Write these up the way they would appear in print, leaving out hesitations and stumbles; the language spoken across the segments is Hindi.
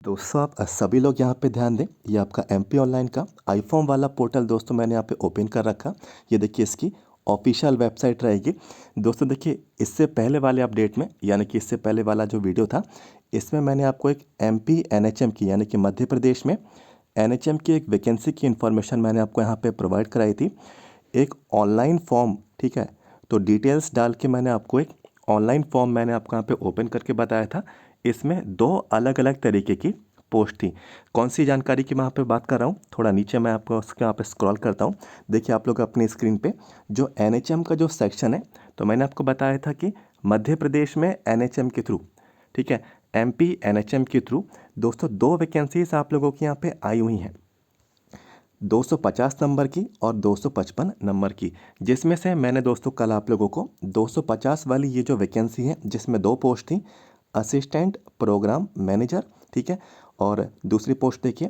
दोस्तों आप सभी लोग यहाँ पे ध्यान दें। ये आपका एमपी ऑनलाइन का आई फॉर्म वाला पोर्टल दोस्तों मैंने यहाँ पे ओपन कर रखा। ये देखिए इसकी ऑफिशियल वेबसाइट रहेगी। दोस्तों देखिए इससे पहले वाले अपडेट में यानी कि इससे पहले वाला जो वीडियो था इसमें मैंने आपको एक एमपी एनएचएम की यानी कि मध्य प्रदेश में एनएचएम की एक वैकेंसी की इन्फॉर्मेशन मैंने आपको यहाँ पे प्रोवाइड कराई थी। एक ऑनलाइन फॉर्म, ठीक है। तो डिटेल्स डाल के मैंने आपको एक ऑनलाइन फॉर्म मैंने आपको यहाँ पे ओपन करके बताया था। इसमें दो अलग अलग तरीके की पोस्ट थी। कौन सी जानकारी की मैं यहाँ पे बात कर रहा हूँ, थोड़ा नीचे मैं आपको उसके यहाँ पे स्क्रॉल करता हूँ। देखिए आप लोग अपनी स्क्रीन पे जो एनएचएम का जो सेक्शन है, तो मैंने आपको बताया था कि मध्य प्रदेश में एनएचएम के थ्रू, ठीक है, एमपी एनएचएम के थ्रू दोस्तों दो वैकेंसीज आप लोगों की यहाँ पे आई हुई हैं, 250 नंबर की और 255 नंबर की। जिसमें से मैंने दोस्तों कल आप लोगों को 250 वाली ये जो वैकेंसी है जिसमें दो पोस्ट थी, असिस्टेंट प्रोग्राम मैनेजर, ठीक है, और दूसरी पोस्ट देखिए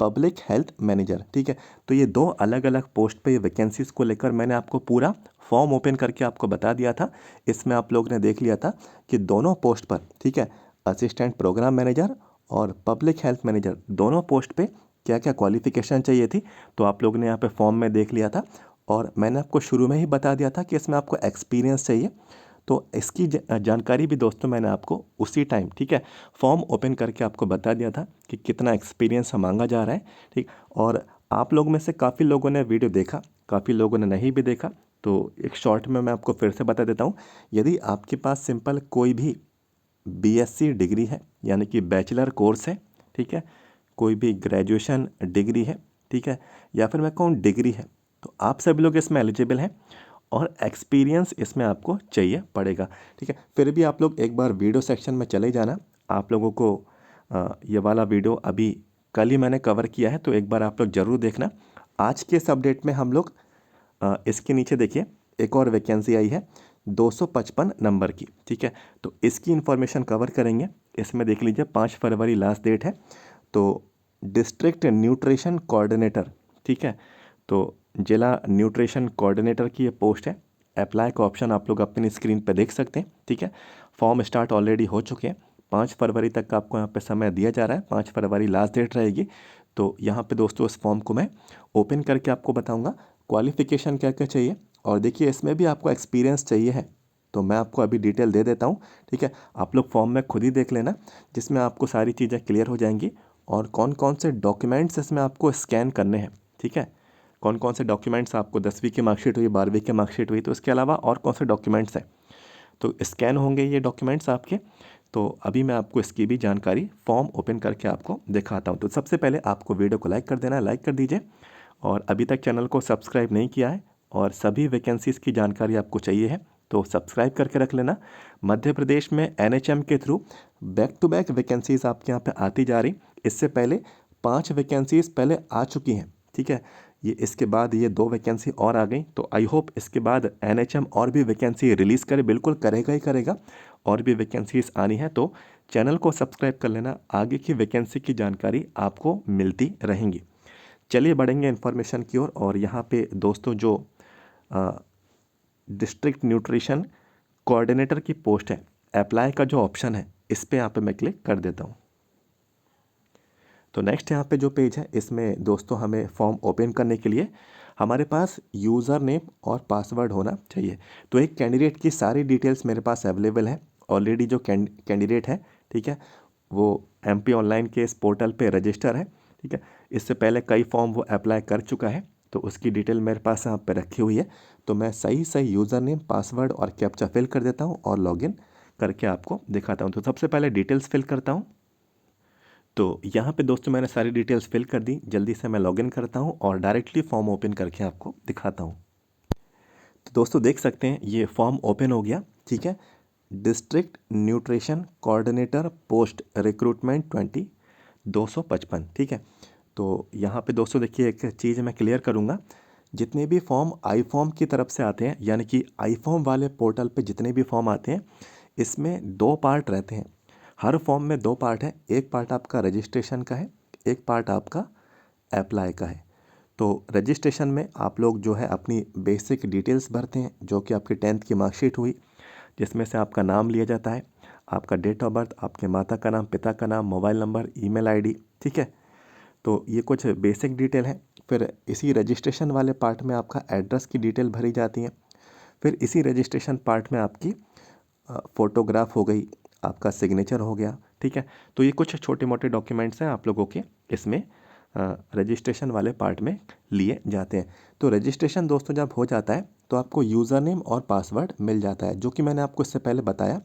पब्लिक हेल्थ मैनेजर, ठीक है। तो ये दो अलग अलग पोस्ट पे ये वैकेंसीज को लेकर मैंने आपको पूरा फॉर्म ओपन करके आपको बता दिया था। इसमें आप लोग ने देख लिया था कि दोनों पोस्ट पर, ठीक है, असिस्टेंट प्रोग्राम मैनेजर और पब्लिक हेल्थ मैनेजर दोनों पोस्ट पे क्या क्या क्वालिफ़िकेशन चाहिए थी, तो आप लोग ने यहाँ पे फॉर्म में देख लिया था। और मैंने आपको शुरू में ही बता दिया था कि इसमें आपको एक्सपीरियंस चाहिए। तो इसकी जानकारी भी दोस्तों मैंने आपको उसी टाइम, ठीक है, फॉर्म ओपन करके आपको बता दिया था कि कितना एक्सपीरियंस मांगा जा रहा है, ठीक। और आप लोग में से काफ़ी लोगों ने वीडियो देखा, काफ़ी लोगों ने नहीं भी देखा, तो एक शॉर्ट में मैं आपको फिर से बता देता हूँ। यदि आपके पास सिंपल कोई भी बीएससी डिग्री है यानी कि बैचलर कोर्स है, ठीक है, कोई भी ग्रेजुएशन डिग्री है, ठीक है, या फिर मैं कहूँ डिग्री है, तो आप सभी लोग इसमें एलिजिबल हैं और एक्सपीरियंस इसमें आपको चाहिए पड़ेगा, ठीक है। फिर भी आप लोग एक बार वीडियो सेक्शन में चले जाना। आप लोगों को ये वाला वीडियो अभी कल ही मैंने कवर किया है, तो एक बार आप लोग ज़रूर देखना। आज के इस अपडेट में हम लोग इसके नीचे देखिए एक और वैकेंसी आई है 255 नंबर की, ठीक है। तो इसकी इन्फॉर्मेशन कवर करेंगे। इसमें देख लीजिए 5 फरवरी लास्ट डेट है। तो डिस्ट्रिक्ट न्यूट्रिशन कोऑर्डिनेटर, ठीक है, तो जिला न्यूट्रिशन कोऑर्डिनेटर की ये पोस्ट है। अप्लाई का ऑप्शन आप लोग अपनी स्क्रीन पे देख सकते हैं, ठीक है। फॉर्म स्टार्ट ऑलरेडी हो चुके हैं। 5 फरवरी तक का आपको यहाँ पे समय दिया जा रहा है, 5 फरवरी लास्ट डेट रहेगी। तो यहाँ पे दोस्तों इस फॉर्म को मैं ओपन करके आपको बताऊँगा क्वालिफ़िकेशन क्या क्या चाहिए। और देखिए इसमें भी आपको एक्सपीरियंस चाहिए है, तो मैं आपको अभी डिटेल दे देता हूँ, ठीक है। आप लोग फॉर्म में खुद ही देख लेना, जिसमें आपको सारी चीज़ें क्लियर हो जाएंगी और कौन कौन से डॉक्यूमेंट्स इसमें आपको स्कैन करने हैं, ठीक है। कौन कौन से डॉक्यूमेंट्स आपको 10वीं की मार्कशीट हुई, 12वीं की मार्कशीट हुई, तो इसके अलावा और कौन से डॉक्यूमेंट्स हैं, तो स्कैन होंगे ये डॉक्यूमेंट्स आपके। तो अभी मैं आपको इसकी भी जानकारी फॉर्म ओपन करके आपको दिखाता हूँ। तो सबसे पहले आपको वीडियो को लाइक कर देना है, लाइक कर दीजिए। और अभी तक चैनल को सब्सक्राइब नहीं किया है और सभी वैकेंसीज़ की जानकारी आपको चाहिए है तो सब्सक्राइब करके रख लेना। मध्य प्रदेश में एनएचएम के through back to back vacancies आपके यहाँ पे आती जा रही। इससे पहले 5 वैकेंसीज़ पहले आ चुकी हैं, ठीक है। ये इसके बाद ये 2 वैकेंसी और आ गई, तो आई होप इसके बाद एनएचएम और भी वैकेंसी रिलीज़ करे, बिल्कुल करेगा ही करेगा। और भी वैकेंसीज़ आनी है तो चैनल को सब्सक्राइब कर लेना, आगे की वैकेंसी की जानकारी आपको मिलती रहेंगी। चलिए बढ़ेंगे इन्फॉर्मेशन की ओर। और यहाँ पे दोस्तों जो डिस्ट्रिक्ट न्यूट्रिशन कोऑर्डिनेटर की पोस्ट है, अप्लाई का जो ऑप्शन है इस पर यहाँ पे मैं क्लिक कर देता हूँ। तो नेक्स्ट यहाँ पे जो पेज है इसमें दोस्तों हमें फॉर्म ओपन करने के लिए हमारे पास यूज़र नेम और पासवर्ड होना चाहिए। तो एक कैंडिडेट की सारी डिटेल्स मेरे पास अवेलेबल है ऑलरेडी। जो कैंडिडेट है, ठीक है, वो एमपी ऑनलाइन के इस पोर्टल पे रजिस्टर है, ठीक है। इससे पहले कई फॉर्म वो अप्लाई कर चुका है, तो उसकी डिटेल मेरे पास यहाँ पे रखी हुई है। तो मैं सही सही यूज़र नेम, पासवर्ड और कैप्चा फिल कर देता हूँ और लॉगिन करके आपको दिखाता हूँ। तो सबसे पहले डिटेल्स फिल करता हूँ। तो यहाँ पे दोस्तों मैंने सारी डिटेल्स फिल कर दी। जल्दी से मैं लॉगिन करता हूँ और डायरेक्टली फॉर्म ओपन करके आपको दिखाता हूँ। तो दोस्तों देख सकते हैं ये फॉर्म ओपन हो गया, ठीक है। District nutrition coordinator post recruitment 255, ठीक है। तो यहाँ पे दोस्तों देखिए एक चीज़ मैं क्लियर करूँगा, जितने भी फॉर्म आई फॉर्म की तरफ से आते हैं यानी कि आई फॉर्म वाले पोर्टल पे जितने भी फॉर्म आते हैं इसमें 2 पार्ट रहते हैं। हर फॉर्म में 2 पार्ट है, एक पार्ट आपका रजिस्ट्रेशन का है, एक पार्ट आपका अप्लाई का है। तो रजिस्ट्रेशन में आप लोग जो है अपनी बेसिक डिटेल्स भरते हैं, जो कि आपकी 10th की मार्कशीट हुई, जिसमें से आपका नाम लिया जाता है, आपका डेट ऑफ बर्थ, आपके माता का नाम, पिता का नाम, मोबाइल नंबर, ईमेल आईडी, ठीक है। तो ये कुछ बेसिक डिटेल है। फिर इसी रजिस्ट्रेशन वाले पार्ट में आपका एड्रेस की डिटेल भरी जाती है। फिर इसी रजिस्ट्रेशन पार्ट में आपकी फ़ोटोग्राफ हो गई, आपका सिग्नेचर हो गया, ठीक है। तो ये कुछ छोटे मोटे डॉक्यूमेंट्स हैं आप लोगों के इसमें रजिस्ट्रेशन वाले पार्ट में लिए जाते हैं। तो रजिस्ट्रेशन दोस्तों जब हो जाता है तो आपको यूज़र नेम और पासवर्ड मिल जाता है, जो कि मैंने आपको इससे पहले बताया,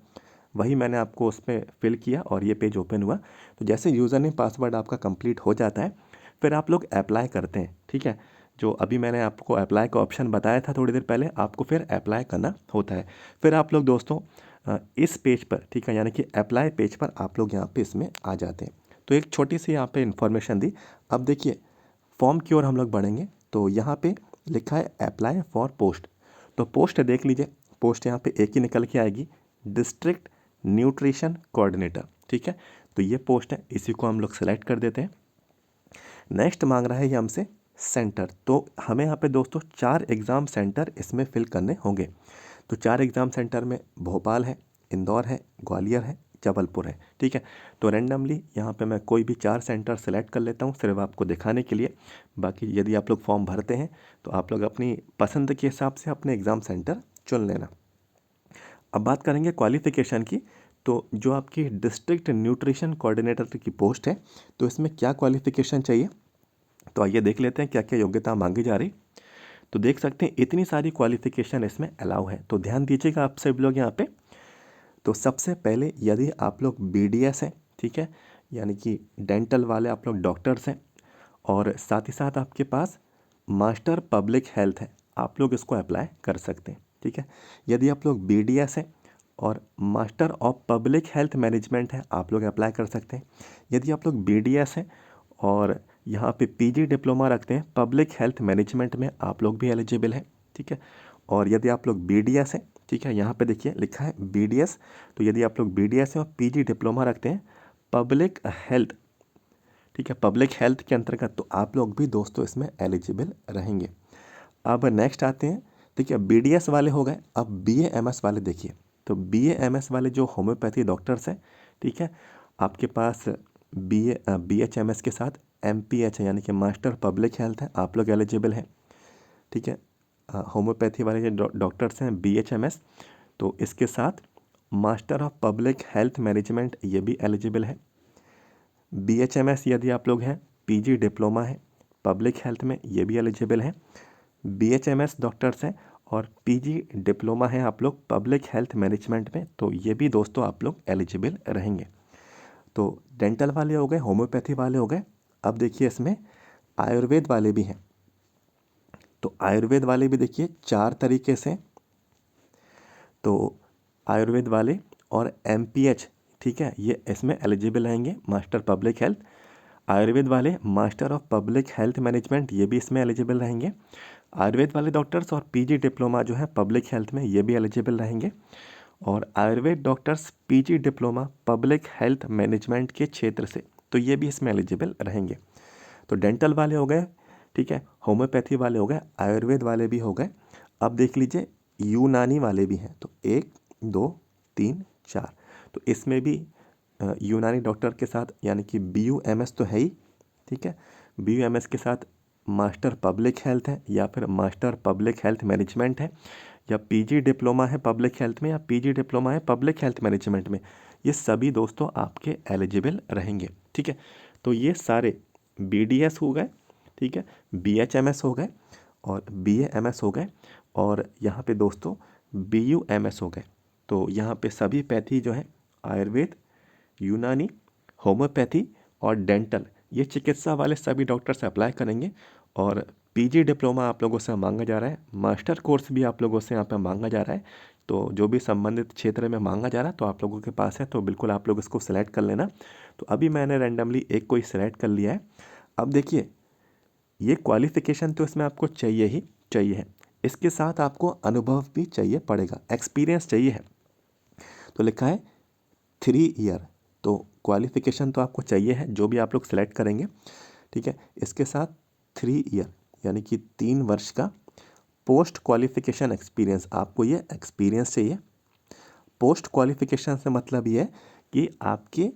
वही मैंने आपको उसमें फिल किया और ये पेज ओपन हुआ। तो जैसे यूज़र नेम पासवर्ड आपका कंप्लीट हो जाता है, फिर आप लोग अप्लाई करते हैं, ठीक है। जो अभी मैंने आपको अप्लाई का ऑप्शन बताया था थोड़ी देर पहले, आपको फिर अप्लाई करना होता है। फिर आप लोग दोस्तों इस पेज पर, ठीक है, यानी कि अप्लाई पेज पर आप लोग यहाँ पे इसमें आ जाते हैं। तो एक छोटी सी यहाँ पे इन्फॉर्मेशन दी। अब देखिए फॉर्म की ओर हम लोग बढ़ेंगे, तो यहाँ पे लिखा है अप्लाई फॉर पोस्ट। तो पोस्ट देख लीजिए, पोस्ट यहाँ पे एक ही निकल के आएगी, डिस्ट्रिक्ट न्यूट्रिशन कोऑर्डिनेटर, ठीक है। तो ये पोस्ट है, इसी को हम लोग सेलेक्ट कर देते हैं। नेक्स्ट मांग रहा है ये हमसे सेंटर। तो हमें यहाँ पे दोस्तों 4 एग्ज़ाम सेंटर इसमें फिल करने होंगे। तो 4 एग्ज़ाम सेंटर में भोपाल है, इंदौर है, ग्वालियर है, जबलपुर है, ठीक है। तो रैंडमली यहाँ पे मैं कोई भी 4 सेंटर सेलेक्ट कर लेता हूँ सिर्फ आपको दिखाने के लिए। बाकी यदि आप लोग फॉर्म भरते हैं तो आप लोग अपनी पसंद के हिसाब से अपने एग्ज़ाम सेंटर चुन लेना। अब बात करेंगे क्वालिफ़िकेशन की। तो जो आपकी डिस्ट्रिक्ट न्यूट्रिशन कोऑर्डिनेटर की पोस्ट है, तो इसमें क्या क्वालिफ़िकेशन चाहिए, तो आइए देख लेते हैं क्या क्या योग्यता मांगी जा रही। तो देख सकते हैं इतनी सारी क्वालिफ़िकेशन इसमें अलाउ है, तो ध्यान दीजिएगा आप सब लोग यहाँ पे। तो सबसे पहले यदि आप लोग BDS हैं, ठीक है, यानी कि डेंटल वाले आप लोग डॉक्टर्स हैं, और साथ ही साथ आपके पास मास्टर पब्लिक हेल्थ है, आप लोग इसको अप्लाई कर सकते हैं, ठीक है। यदि आप लोग BDS हैं और master of public health management है, आप लोग अप्लाई कर सकते हैं। यदि आप लोग BDS हैं और यहाँ पे PG डिप्लोमा रखते हैं पब्लिक हेल्थ मैनेजमेंट में, आप लोग भी एलिजिबल हैं, ठीक है। और यदि आप लोग BDS हैं, ठीक है, यहाँ पे देखिए लिखा है BDS। तो यदि आप लोग BDS हैं और PG डिप्लोमा रखते हैं पब्लिक हेल्थ, ठीक है, पब्लिक हेल्थ के अंतर्गत, तो आप लोग भी दोस्तों इसमें एलिजिबल रहेंगे। अब नेक्स्ट आते हैं, ठीक है, BDS वाले हो गए। अब BAMS वाले देखिए, तो BAMS वाले जो होम्योपैथी डॉक्टर्स हैं, ठीक है, आपके पास BHMS के साथ MPH है, यानी कि मास्टर पब्लिक हेल्थ है, आप लोग एलिजिबल हैं, ठीक है। होम्योपैथी वाले जो डॉक्टर्स हैं BHMS, तो इसके साथ master of public health management ये भी एलिजिबल है। BHMS यदि आप लोग हैं, PG डिप्लोमा है पब्लिक हेल्थ में, ये भी एलिजिबल है। BHMS डॉक्टर्स हैं और PG डिप्लोमा है आप लोग पब्लिक हेल्थ मैनेजमेंट में, तो ये भी दोस्तों आप लोग एलिजिबल रहेंगे। तो डेंटल वाले हो गए, होम्योपैथी वाले हो गए। अब देखिए इसमें आयुर्वेद वाले भी हैं। तो आयुर्वेद वाले भी देखिए 4 तरीके से, तो आयुर्वेद वाले और MPH, ठीक है, ये इसमें एलिजिबल रहेंगे, मास्टर पब्लिक हेल्थ। आयुर्वेद वाले master of public health management, ये भी इसमें एलिजिबल रहेंगे। आयुर्वेद वाले डॉक्टर्स और PG डिप्लोमा जो है पब्लिक हेल्थ में, ये भी एलिजिबल रहेंगे। और Ayurveda doctors PG diploma public health management के क्षेत्र से, तो ये भी इसमें एलिजिबल रहेंगे। तो डेंटल वाले हो गए, ठीक है, होम्योपैथी वाले हो गए, आयुर्वेद वाले भी हो गए। अब देख लीजिए यूनानी वाले भी हैं, तो 1 2 3 4, तो इसमें भी यूनानी डॉक्टर के साथ, यानी कि BUMS तो है ही, ठीक है, BUMS के साथ मास्टर पब्लिक हेल्थ है, या फिर मास्टर पब्लिक हेल्थ मैनेजमेंट है, या PG डिप्लोमा है पब्लिक हेल्थ में, या PG डिप्लोमा है पब्लिक हेल्थ मैनेजमेंट में, ये सभी दोस्तों आपके एलिजिबल रहेंगे, ठीक है। तो ये सारे BDS हो गए, ठीक है, BHMS हो गए और BAMS हो गए, और यहाँ पे दोस्तों BUMS हो गए। तो यहाँ पे सभी पैथी जो है आयुर्वेद, यूनानी, होम्योपैथी और डेंटल, ये चिकित्सा वाले सभी डॉक्टर से अप्लाई करेंगे। और PG डिप्लोमा आप लोगों से मांगा जा रहा है, मास्टर कोर्स भी आप लोगों से यहाँ पे मांगा जा रहा है। तो जो भी संबंधित क्षेत्र में मांगा जा रहा है तो आप लोगों के पास है, तो बिल्कुल आप लोग इसको सेलेक्ट कर लेना। तो अभी मैंने रैंडमली एक को ही सेलेक्ट कर लिया है। अब देखिए ये क्वालिफ़िकेशन तो इसमें आपको चाहिए ही चाहिए है, इसके साथ आपको अनुभव भी चाहिए पड़ेगा, एक्सपीरियंस चाहिए है। तो लिखा है 3 ईयर, तो क्वालिफ़िकेशन तो आपको चाहिए है जो भी आप लोग सेलेक्ट करेंगे, ठीक है। इसके साथ 3 ईयर यानी कि 3 वर्ष का पोस्ट क्वालिफ़िकेशन एक्सपीरियंस, आपको ये एक्सपीरियंस चाहिए। पोस्ट क्वालिफिकेशन से मतलब ये है कि आपके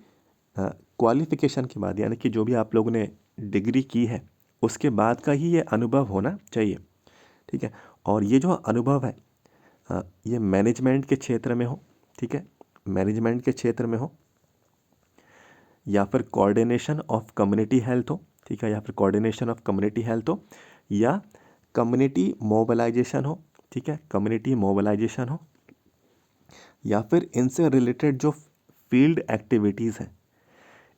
क्वालिफिकेशन के बाद, यानी कि जो भी आप लोगों ने डिग्री की है उसके बाद का ही ये अनुभव होना चाहिए, ठीक है। और ये जो अनुभव है ये मैनेजमेंट के क्षेत्र में हो, ठीक है, मैनेजमेंट के क्षेत्र में हो, या फिर कोऑर्डिनेशन ऑफ कम्युनिटी हेल्थ हो, ठीक है, या फिर कोऑर्डिनेशन ऑफ कम्युनिटी हेल्थ हो, या कम्युनिटी मोबिलाइजेशन हो, ठीक है, कम्युनिटी मोबिलाइजेशन हो, या फिर इनसे रिलेटेड जो फील्ड एक्टिविटीज़ हैं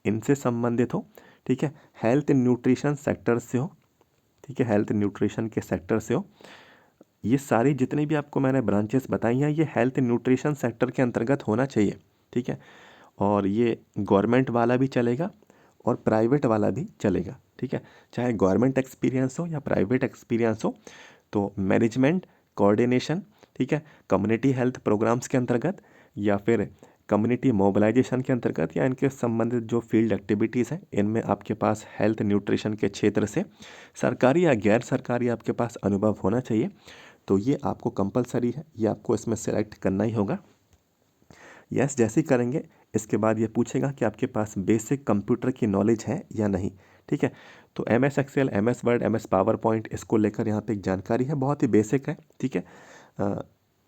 इनसे संबंधित हो, ठीक है, हेल्थ न्यूट्रिशन सेक्टर से हो, ठीक है, हेल्थ न्यूट्रिशन के सेक्टर से हो। ये सारी जितनी भी आपको मैंने ब्रांचेस बताई हैं ये हेल्थ न्यूट्रिशन सेक्टर के अंतर्गत होना चाहिए, ठीक है। और ये गवर्नमेंट वाला भी चलेगा और प्राइवेट वाला भी चलेगा, ठीक है, चाहे गवर्नमेंट एक्सपीरियंस हो या प्राइवेट एक्सपीरियंस हो। तो मैनेजमेंट, कोऑर्डिनेशन, ठीक है, कम्युनिटी हेल्थ प्रोग्राम्स के अंतर्गत या फिर कम्युनिटी मोबिलाइजेशन के अंतर्गत या इनके संबंधित जो फील्ड एक्टिविटीज़ हैं इनमें आपके पास हेल्थ न्यूट्रिशन के क्षेत्र से सरकारी या गैर सरकारी आपके पास अनुभव होना चाहिए। तो ये आपको कंपलसरी है, ये आपको इसमें सेलेक्ट करना ही होगा। यस जैसे ही करेंगे इसके बाद ये पूछेगा कि आपके पास बेसिक कंप्यूटर की नॉलेज है या नहीं, ठीक है। तो MS Excel, MS Word, MS PowerPoint इसको लेकर यहाँ पे एक जानकारी है, बहुत ही बेसिक है, ठीक है,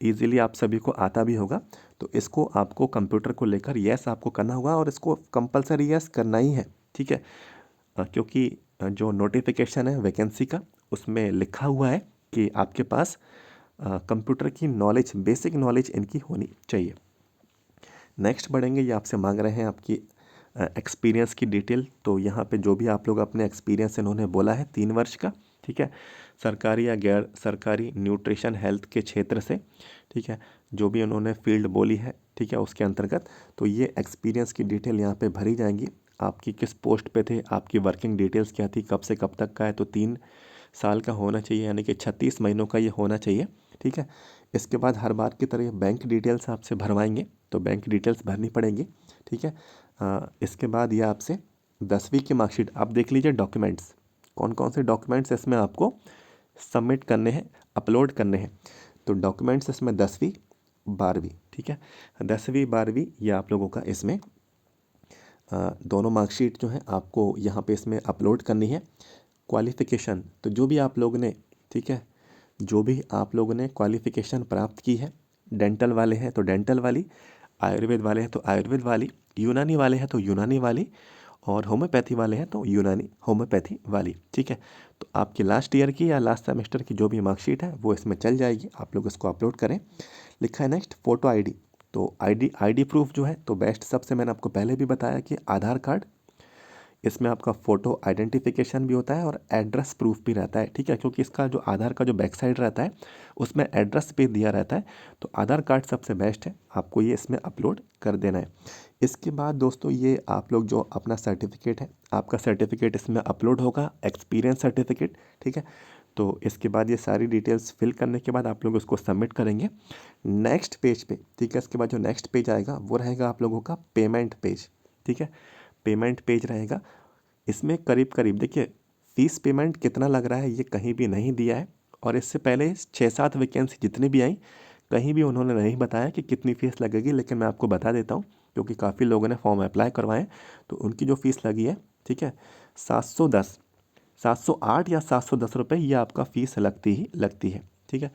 ईज़िली आप सभी को आता भी होगा। तो इसको आपको कंप्यूटर को लेकर यस आपको करना होगा और इसको कंपलसरी यस करना ही है, ठीक है। क्योंकि जो नोटिफिकेशन है वैकेंसी का उसमें लिखा हुआ है कि आपके पास कंप्यूटर की नॉलेज, बेसिक नॉलेज इनकी होनी चाहिए। नेक्स्ट बढ़ेंगे, ये आपसे मांग रहे हैं आपकी एक्सपीरियंस की डिटेल। तो यहाँ पे जो भी आप लोग अपने एक्सपीरियंस इन्होंने बोला है 3 वर्ष का, ठीक है, सरकारी या गैर सरकारी न्यूट्रिशन हेल्थ के क्षेत्र से, ठीक है, जो भी उन्होंने फील्ड बोली है, ठीक है, उसके अंतर्गत। तो ये एक्सपीरियंस की डिटेल यहाँ पे भरी जाएंगी, आपकी किस पोस्ट पे थे, आपकी वर्किंग डिटेल्स क्या थी, कब से कब तक का है, तो 3 साल का होना चाहिए, यानी कि 36 महीनों का ये होना चाहिए, ठीक है। इसके बाद हर बार की तरह बैंक डिटेल्स आपसे भरवाएंगे, तो बैंक डिटेल्स भरनी पड़ेंगी, ठीक है। इसके बाद ये आपसे 10वीं की मार्कशीट, आप देख लीजिए डॉक्यूमेंट्स कौन कौन से डॉक्यूमेंट्स इसमें आपको सबमिट करने हैं, अपलोड करने हैं। तो डॉक्यूमेंट्स इसमें 10वीं 12वीं, ठीक है, 10वीं 12वीं ये आप लोगों का इसमें दोनों मार्कशीट जो है आपको यहाँ पे इसमें अपलोड करनी है। क्वालिफ़िकेशन, तो जो भी आप लोग ने, ठीक है, जो भी आप लोगों ने क्वालिफ़िकेशन प्राप्त की है, डेंटल वाले हैं तो डेंटल वाली, आयुर्वेद वाले हैं तो आयुर्वेद वाली, यूनानी वाले हैं तो यूनानी वाली, और होम्योपैथी वाले हैं तो यूनानी होम्योपैथी वाली, ठीक है। तो आपकी लास्ट ईयर की या लास्ट सेमेस्टर की जो भी मार्कशीट है वो इसमें चल जाएगी, आप लोग इसको अपलोड करें। लिखा है नेक्स्ट फ़ोटो आईडी, तो आईडी प्रूफ जो है तो बेस्ट सबसे मैंने आपको पहले भी बताया कि आधार कार्ड, इसमें आपका फ़ोटो आइडेंटिफिकेशन भी होता है और एड्रेस प्रूफ भी रहता है, ठीक है, क्योंकि इसका जो आधार का जो बैक साइड रहता है उसमें एड्रेस भी दिया रहता है। तो आधार कार्ड सबसे बेस्ट है, आपको ये इसमें अपलोड कर देना है। इसके बाद दोस्तों ये आप लोग जो अपना सर्टिफिकेट है, आपका सर्टिफिकेट इसमें अपलोड होगा, एक्सपीरियंस सर्टिफिकेट, ठीक है। तो इसके बाद ये सारी डिटेल्स फिल करने के बाद आप लोग उसको सबमिट करेंगे नेक्स्ट पेज पे, ठीक है। इसके बाद जो नेक्स्ट पेज आएगा वो रहेगा आप लोगों का पेमेंट पेज, ठीक है, पेमेंट पेज रहेगा। इसमें करीब करीब देखिए फ़ीस पेमेंट कितना लग रहा है ये कहीं भी नहीं दिया है, और इससे पहले 6-7 वैकेंसी जितनी भी आई कहीं भी उन्होंने नहीं बताया कि कितनी फ़ीस लगेगी, लेकिन मैं आपको बता देता हूँ क्योंकि काफ़ी लोगों ने फॉर्म अप्लाई करवाए, तो उनकी जो फ़ीस लगी है, ठीक है, 710, 708 या 710 रुपये ये आपका फ़ीस लगती है, ठीक है।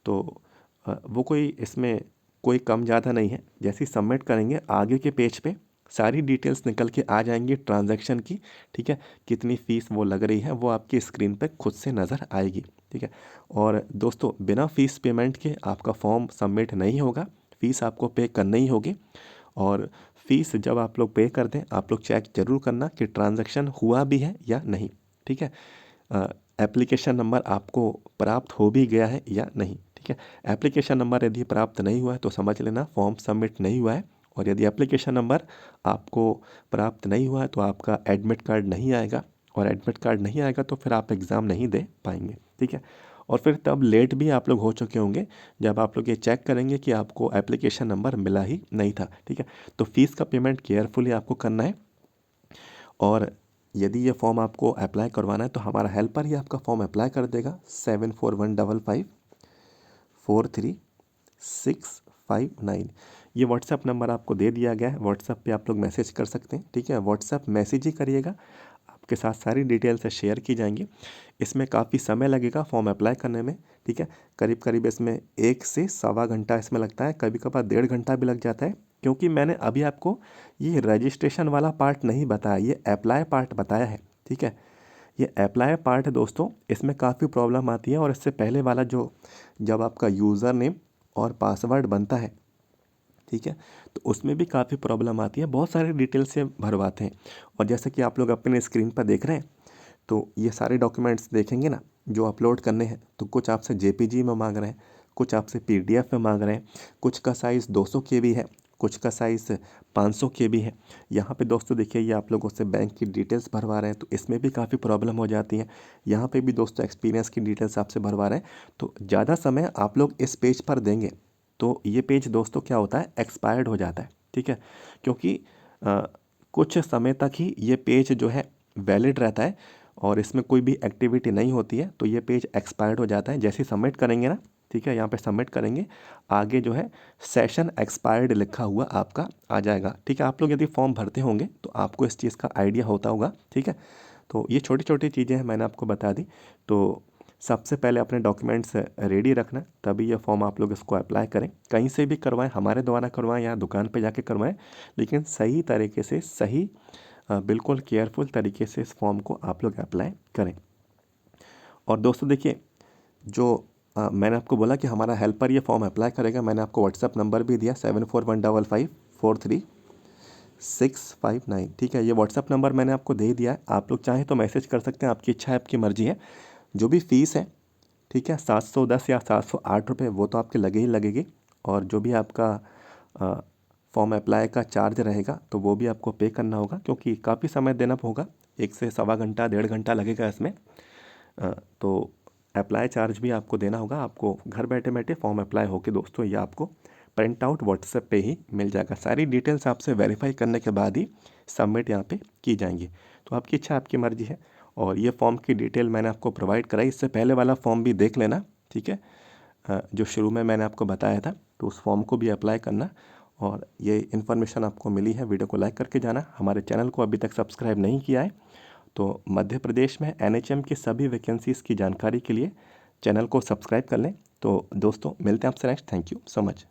तो वो कोई इसमें कोई कम ज़्यादा नहीं है। जैसे ही सबमिट करेंगे आगे के पेज पे सारी डिटेल्स निकल के आ जाएंगी ट्रांजैक्शन की, ठीक है, कितनी फ़ीस वो लग रही है वो आपकी स्क्रीन पे खुद से नज़र आएगी, ठीक है। और दोस्तों बिना फ़ीस पेमेंट के आपका फॉर्म सबमिट नहीं होगा, फ़ीस आपको पे करनी ही होगी। और फ़ीस जब आप लोग पे कर दें आप लोग चेक ज़रूर करना कि ट्रांजैक्शन हुआ भी है या नहीं, ठीक है। एप्लीकेशन नंबर आपको प्राप्त हो भी गया है या नहीं, ठीक है। एप्लीकेशन नंबर यदि प्राप्त नहीं हुआ है तो समझ लेना फॉर्म सबमिट नहीं हुआ है, और यदि एप्लीकेशन नंबर आपको प्राप्त नहीं हुआ है तो आपका एडमिट कार्ड नहीं आएगा, और एडमिट कार्ड नहीं आएगा तो फिर आप एग्ज़ाम नहीं दे पाएंगे, ठीक है। और फिर तब लेट भी आप लोग हो चुके होंगे जब आप लोग ये चेक करेंगे कि आपको एप्लीकेशन नंबर मिला ही नहीं था, ठीक है। तो फीस का पेमेंट केयरफुली आपको करना है। और यदि ये फॉर्म आपको अप्लाई करवाना है तो हमारा हेल्पर ही आपका फॉर्म अप्लाई कर देगा 7415543659। ये व्हाट्सएप नंबर आपको दे दिया गया है, व्हाट्सएप पे आप लोग मैसेज कर सकते हैं, ठीक है। व्हाट्सएप मैसेज ही करिएगा, आपके साथ सारी डिटेल्स शेयर की जाएंगी। इसमें काफ़ी समय लगेगा फॉर्म अप्लाई करने में, ठीक है। करीब करीब इसमें 1 से सवा घंटा इसमें लगता है, कभी कभार 1.5 घंटा भी लग जाता है, क्योंकि मैंने अभी आपको ये रजिस्ट्रेशन वाला पार्ट नहीं बताया, ये अप्लाई पार्ट बताया है, ठीक है। ये अप्लाई पार्ट है दोस्तों, इसमें काफ़ी प्रॉब्लम आती है। और इससे पहले वाला जो जब आपका यूज़र नेम और पासवर्ड बनता है, ठीक है, तो उसमें भी काफ़ी प्रॉब्लम आती है, बहुत सारे डिटेल से भरवाते हैं। और जैसे कि आप लोग अपने स्क्रीन पर देख रहे हैं, तो ये सारे डॉक्यूमेंट्स देखेंगे ना जो अपलोड करने हैं, तो कुछ आपसे जेपीजी में मांग रहे हैं, कुछ आपसे पीडीएफ में मांग रहे हैं, कुछ का साइज़ 200 KB है, कुछ का साइज़ 500 KB है। यहाँ पे दोस्तों देखिए, ये आप लोगों से बैंक की डिटेल्स भरवा रहे हैं, तो इसमें भी काफ़ी प्रॉब्लम हो जाती है। यहाँ पे भी दोस्तों एक्सपीरियंस की डिटेल्स आपसे भरवा रहे हैं, तो ज़्यादा समय आप लोग इस पेज पर देंगे तो ये पेज दोस्तों क्या होता है, एक्सपायर्ड हो जाता है, ठीक है। क्योंकि कुछ समय तक ही ये पेज जो है वैलिड रहता है और इसमें कोई भी एक्टिविटी नहीं होती है, तो ये पेज एक्सपायर्ड हो जाता है। जैसे ही सबमिट करेंगे ना, ठीक है, यहाँ पे सबमिट करेंगे, आगे जो है सेशन एक्सपायर्ड लिखा हुआ आपका आ जाएगा, ठीक है। आप लोग यदि फॉर्म भरते होंगे तो आपको इस चीज़ का आइडिया होता होगा, ठीक है। तो ये छोटी छोटी चीज़ें हैं, मैंने आपको बता दी। तो सबसे पहले अपने डॉक्यूमेंट्स रेडी रखना, तभी ये फॉर्म आप लोग इसको अप्लाई करें। कहीं से भी करवाएं, हमारे द्वारा करवाएं या दुकान पे जाके करवाएं, लेकिन सही तरीके से, सही बिल्कुल केयरफुल तरीके से इस फॉर्म को आप लोग अप्लाई करें। और दोस्तों देखिए, जो मैंने आपको बोला कि हमारा हेल्पर ये फॉर्म अप्लाई करेगा, मैंने आपको व्हाट्सएप नंबर भी दिया 7415543659, ठीक है। ये व्हाट्सएप नंबर मैंने आपको दे दिया है, आप लोग चाहें तो मैसेज कर सकते हैं, आपकी इच्छा है, आपकी मर्ज़ी है। जो भी फ़ीस है, ठीक है, 710 या 708 रुपये, वो तो आपके लगे ही लगेगी। और जो भी आपका फॉर्म अप्लाई का चार्ज रहेगा, तो वो भी आपको पे करना होगा, क्योंकि काफ़ी समय देना होगा, 1 से सवा घंटा 1.5 घंटा लगेगा इसमें। तो अप्लाई चार्ज भी आपको देना होगा। आपको घर बैठे बैठे फॉर्म अप्लाई होके दोस्तों ये आपको प्रिंट आउट व्हाट्सएप पे ही मिल जाएगा। सारी डिटेल्स आपसे वेरीफाई करने के बाद ही सबमिट यहाँ पे की जाएंगी। तो आपकी इच्छा, आपकी मर्ज़ी है। और ये फॉर्म की डिटेल मैंने आपको प्रोवाइड कराई, इससे पहले वाला फॉर्म भी देख लेना, ठीक है। जो शुरू में मैंने आपको बताया था, तो उस फॉर्म को भी अप्लाई करना। और ये इन्फॉर्मेशन आपको मिली है, वीडियो को लाइक करके जाना। हमारे चैनल को अभी तक सब्सक्राइब नहीं किया है तो मध्य प्रदेश में NHM की सभी वैकेंसीज़ की जानकारी के लिए चैनल को सब्सक्राइब कर लें। तो दोस्तों मिलते हैं आपसे next. Thank you so much.